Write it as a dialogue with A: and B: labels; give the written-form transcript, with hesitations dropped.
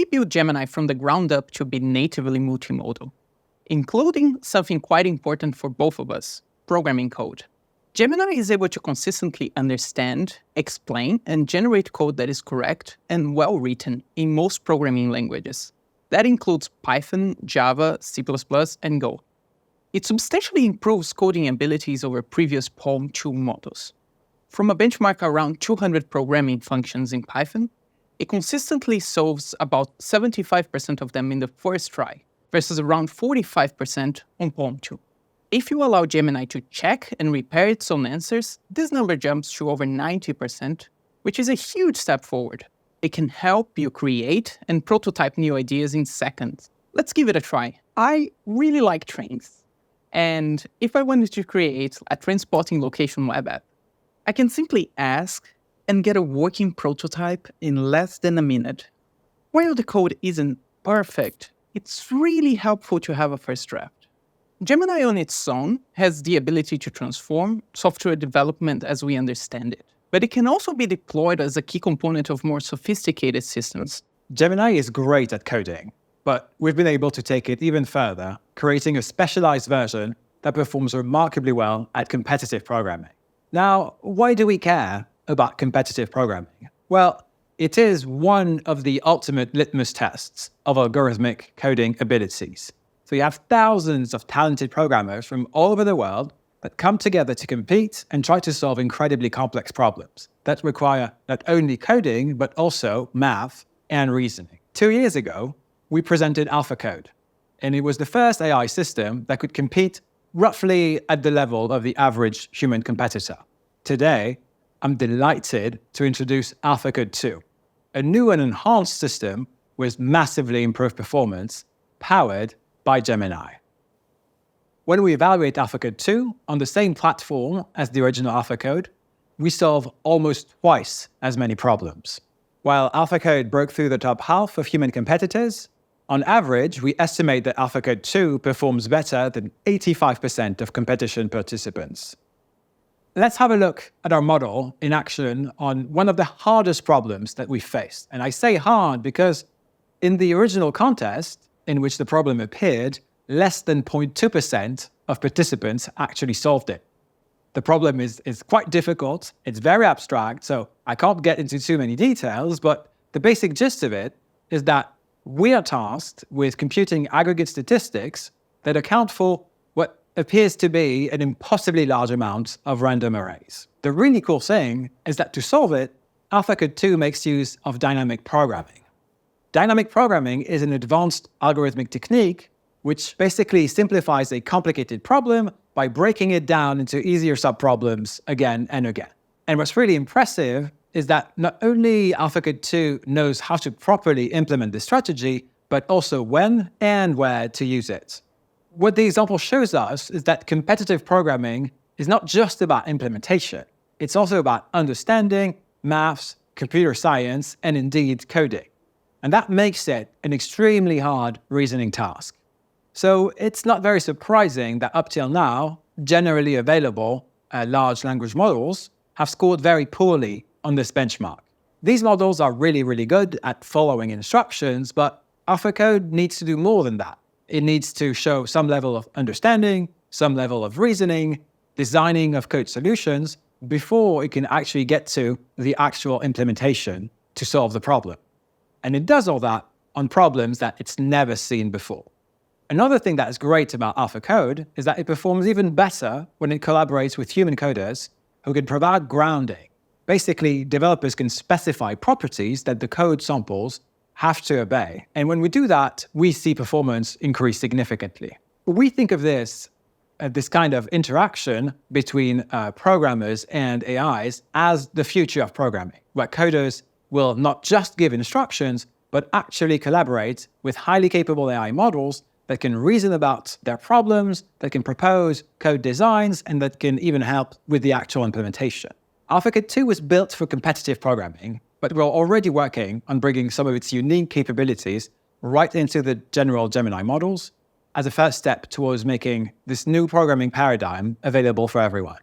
A: we built Gemini from the ground up to be natively multimodal, including something quite important for both of us, programming code. Gemini is able to consistently understand, explain, and generate code that is correct and well-written in most programming languages. That includes Python, Java, C++, and Go. It substantially improves coding abilities over previous PaLM 2 models. From a benchmark around 200 programming functions in Python, it consistently solves about 75% of them in the first try, versus around 45% on PaLM 2. If you allow Gemini to check and repair its own answers, this number jumps to over 90%, which is a huge step forward. It can help you create and prototype new ideas in seconds. Let's give it a try. I really like trains. And if I wanted to create a train spotting location web app, I can simply ask and get a working prototype in less than a minute. While the code isn't perfect, it's really helpful to have a first draft. Gemini on its own has the ability to transform software development as we understand it, but it can also be deployed as a key component of more sophisticated systems.
B: Gemini is great at coding, but we've been able to take it even further, creating a specialized version that performs remarkably well at competitive programming. Now, why do we care about competitive programming? Well, it is one of the ultimate litmus tests of algorithmic coding abilities. So you have thousands of talented programmers from all over the world that come together to compete and try to solve incredibly complex problems that require not only coding, but also math and reasoning. 2 years ago, we presented AlphaCode, and it was the first AI system that could compete roughly at the level of the average human competitor. Today, I'm delighted to introduce AlphaCode 2, a new and enhanced system with massively improved performance, powered by Gemini. When we evaluate AlphaCode 2 on the same platform as the original AlphaCode, we solve almost twice as many problems. While AlphaCode broke through the top half of human competitors, on average, we estimate that AlphaCode 2 performs better than 85% of competition participants. Let's have a look at our model in action on one of the hardest problems that we faced. And I say hard because in the original contest, in which the problem appeared, less than 0.2% of participants actually solved it. The problem is quite difficult, it's very abstract, so I can't get into too many details, but the basic gist of it is that we are tasked with computing aggregate statistics that account for what appears to be an impossibly large amount of random arrays. The really cool thing is that to solve it, AlphaCode 2 makes use of dynamic programming. Dynamic programming is an advanced algorithmic technique which basically simplifies a complicated problem by breaking it down into easier subproblems again and again. And what's really impressive is that not only AlphaCode 2 knows how to properly implement this strategy, but also when and where to use it. What the example shows us is that competitive programming is not just about implementation. It's also about understanding, maths, computer science, and indeed coding. And that makes it an extremely hard reasoning task. So it's not very surprising that up till now, generally available large language models have scored very poorly on this benchmark. These models are really, really good at following instructions, but AlphaCode needs to do more than that. It needs to show some level of understanding, some level of reasoning, designing of code solutions before it can actually get to the actual implementation to solve the problem. And it does all that on problems that it's never seen before. Another thing that is great about AlphaCode is that it performs even better when it collaborates with human coders who can provide grounding. Basically, developers can specify properties that the code samples have to obey. And when we do that, we see performance increase significantly. We think of this kind of interaction between programmers and AIs as the future of programming, where coders will not just give instructions, but actually collaborate with highly capable AI models that can reason about their problems, that can propose code designs, and that can even help with the actual implementation. AlphaCode 2 was built for competitive programming, but we're already working on bringing some of its unique capabilities right into the general Gemini models as a first step towards making this new programming paradigm available for everyone.